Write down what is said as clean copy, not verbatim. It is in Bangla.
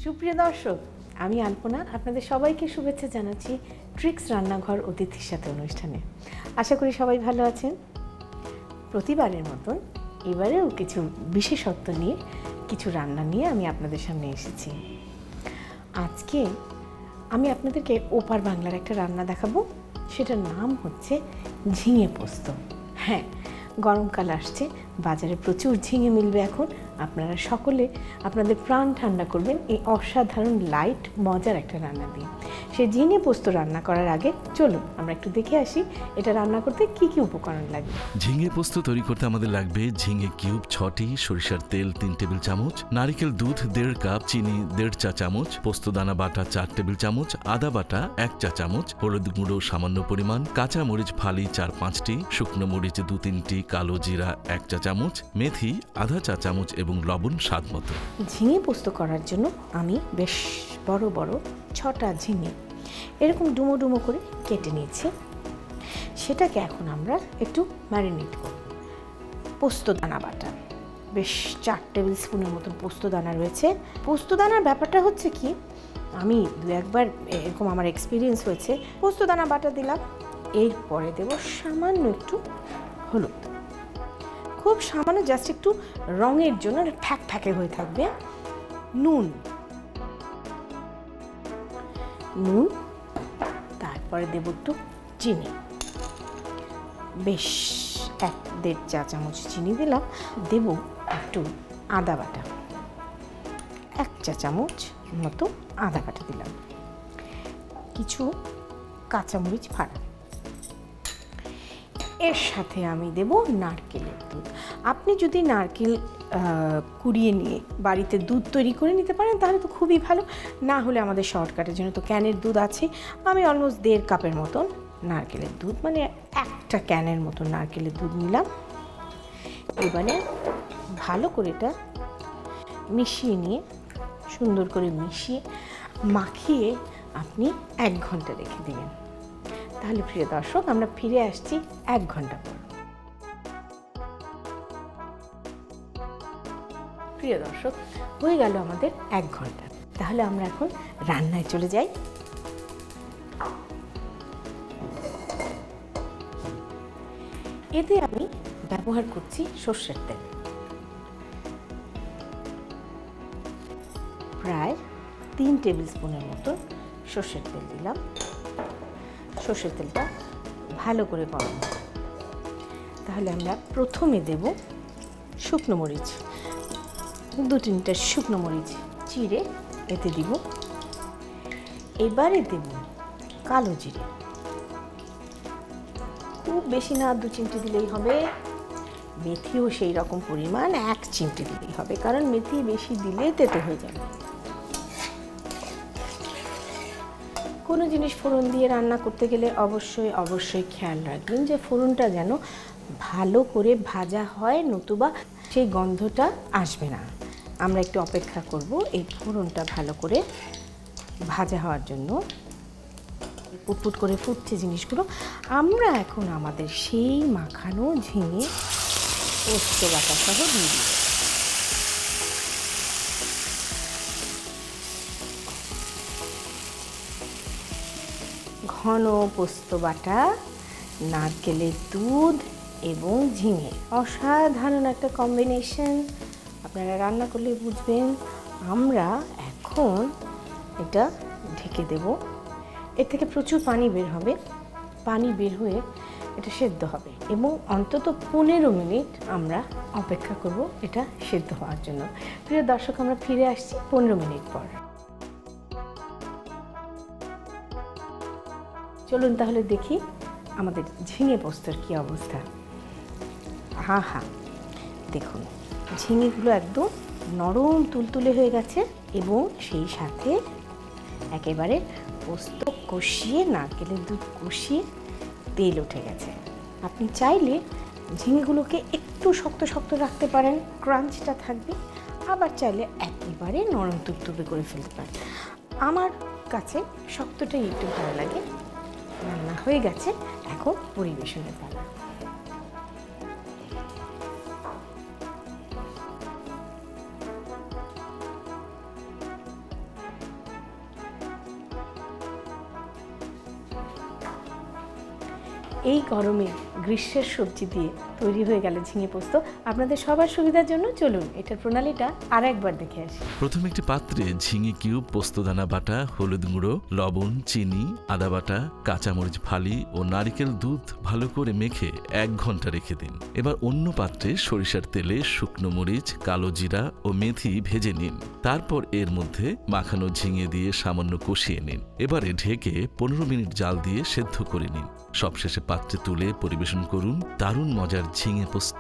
সুপ্রিয় দর্শক, আমি আলপনা আপনাদের সবাইকে শুভেচ্ছা জানাচ্ছি ট্রিক্স রান্নাঘর অতিথির সাথে অনুষ্ঠানে। আশা করি সবাই ভালো আছেন। প্রতিবারের মতন এবারেও কিছু বিশেষত্ব নিয়ে কিছু রান্না নিয়ে আমি আপনাদের সামনে এসেছি। আজকে আমি আপনাদেরকে ওপার বাংলার একটা রান্না দেখাবো, সেটার নাম হচ্ছে ঝিঙে পোস্ত। হ্যাঁ, গরমকাল আসছে, বাজারে প্রচুর ঝিঙে মিলবে এখন। আপনারা সকলে আপনাদের প্রাণ ঠান্ডা করবেন এই অসাধারণ লাইট মজার একটা রান্না দিয়ে। সেই ঝিঙে পোস্ত রান্না করার আগে চলুন আমরা একটু দেখে আসি এটা রান্না করতে কি কি উপকরণ লাগে। ঝিঙে পোস্ত তৈরি করতে আমাদের লাগবে ঝিঙে কিউব 6টি, সরিষার তেল 3 টেবিল চামচ, নারিকেল দুধ 1.5 কাপ, চিনি 1.5 চা চামচ, পোস্তদানা বাটা 4 টেবিল চামচ, আদা বাটা 1 চা চামচ, হলুদ গুঁড়ো সামান্য পরিমাণ, কাঁচা মরিচ ফালি 4-5টি, শুকনো মরিচ 2-3টি, কালো জিরা 1 চা চামচ, মেথি আধা চা চামচ এবং লবণ স্বাদ মতো। ঝিঙে পোস্ত করার জন্য আমি বেশ বড় বড় 6টা ঝিঙে এরকম ডুমো ডুমো করে কেটে নিয়েছি। সেটাকে এখন আমরা একটু ম্যারিনেট করব। পোস্তদানা বাটা বেশ 4 টেবিল স্পুনের মতন পোস্তদানা রয়েছে। পোস্তদানার ব্যাপারটা হচ্ছে কি, আমি দু একবার এরকম আমার এক্সপিরিয়েন্স হয়েছে। পোস্তদানা বাটা দিলাম, এরপরে দেব সামান্য একটু হলুদ, খুব সামান্য, জাস্ট একটু রঙের জন্য, ফ্যাক ফ্যাকে হয়ে থাকবে। নুন, তারপরে দেব একটু চিনি, বেশ 1-1.5 চা চামচ চিনি দিলাম। দেব একটু আদা বাটা, 1 চা চামচ মতো আদা বাটা দিলাম, কিছু কাঁচামরিচ ফাড়া। এর সাথে আমি দেব নারকেলের দুধ। আপনি যদি নারকেল কুড়িয়ে নিয়ে বাড়িতে দুধ তৈরি করে নিতে পারেন তাহলে তো খুবই ভালো, না হলে আমাদের শর্টকাটের জন্য তো ক্যানের দুধ আছে। আমি অলমোস্ট 1.5 কাপের মতন নারকেলের দুধ, মানে একটা ক্যানের মতন নারকেলের দুধ নিলাম। এবারে ভালো করে এটা মিশিয়ে নিয়ে, সুন্দর করে মিশিয়ে মাখিয়ে আপনি 1 ঘন্টা রেখে দিবেন। তাহলে প্রিয় দর্শক, আমরা ফিরে আসছি 1 ঘন্টা পর। প্রিয় দর্শক, হয়ে গেল আমাদের 1 ঘন্টা। তাহলে আমরা এখন রান্নায় চলে যাই। এতে আমি ব্যবহার করছি সর্ষের তেল, প্রায় 3 টেবিল স্পুনের মতন সর্ষের তেল দিলাম। সর্ষের তেলটা ভালো করে গরম। তাহলে আমরা প্রথমে দেব শুকনো মরিচ, 2-3টা শুকনো মরিচ চিড়ে এতে দিব। এবারে দেব কালো জিরে, খুব বেশি না, 2 চিমটি দিলেই হবে। মেথিও সেই রকম পরিমাণ 1 চিমটি দিলেই হবে, কারণ মেথি বেশি দিলে তেতো হয়ে যাবে। কোনো জিনিস ফোড়ন দিয়ে রান্না করতে গেলে অবশ্যই খেয়াল রাখবেন যে ফোড়নটা যেন ভালো করে ভাজা হয়, নতুবা সেই গন্ধটা আসবে না। আমরা একটু অপেক্ষা করব এই ফোড়নটা ভালো করে ভাজা হওয়ার জন্য। পুটপুট করে ফুটছে জিনিসগুলো। আমরা এখন আমাদের সেই মাখানো ঝিঙে পোস্ত বাটা সহ দিয়ে দিই। ঘন পোস্ত বাটা, নারকেলের দুধ এবং ঝিঙে, অসাধারণ একটা কম্বিনেশন। আপনারা রান্না করলে বুঝবেন। আমরা এখন এটা ঢেকে দেব। এর থেকে প্রচুর পানি বের হবে, পানি বের হয়ে এটা সেদ্ধ হবে এবং অন্তত 15 মিনিট আমরা অপেক্ষা করব এটা সেদ্ধ হওয়ার জন্য। প্রিয় দর্শক, আমরা ফিরে আসছি 15 মিনিট পর। চলুন তাহলে দেখি আমাদের ঝিঙে পোস্তর কি অবস্থা। হা, দেখুন ঝিঙেগুলো একদম নরম তুলতুলে হয়ে গেছে এবং সেই সাথে একেবারে পোস্ত কষিয়ে, নারকেলের দুধ কষিয়ে তেল উঠে গেছে। আপনি চাইলে ঝিঙেগুলোকে একটু শক্ত শক্ত রাখতে পারেন, ক্রাঞ্চটা থাকবে, আবার চাইলে একেবারে নরম তুলতুলে করে ফেলতে পারেন। আমার কাছে শক্তটাই একটু ভালো লাগে। রান্না হয়ে গেছে, এখন পরিবেশনের পালা। এই গরমে গ্রীষ্মের সবজি দিয়ে তৈরি হয়ে গেল ঝিঙে পোস্ত। আপনাদের সবার সুবিধার জন্য চলুন এটার প্রণালীটা আর একবার দেখে আসি। প্রথমে একটি পাত্রে ঝিঙে কিউব, পোস্তদানা বাটা, হলুদ গুঁড়ো, লবণ, চিনি, আদা বাটা, কাঁচামরিচ ফালি ও নারিকেল দুধ ভালো করে মেখে 1 ঘন্টা রেখে দিন। এবার অন্য পাত্রে সরিষার তেলে শুকনো মরিচ, কালো জিরা ও মেথি ভেজে নিন। তারপর এর মধ্যে মাখানো ঝিঙে দিয়ে সামান্য কষিয়ে নিন। এবারে ঢেকে 15 মিনিট জাল দিয়ে সেদ্ধ করে নিন। সবশেষে পাত্রে তুলে পরিবেশন করুন দারুণ মজার ঝিঙে পোস্ত।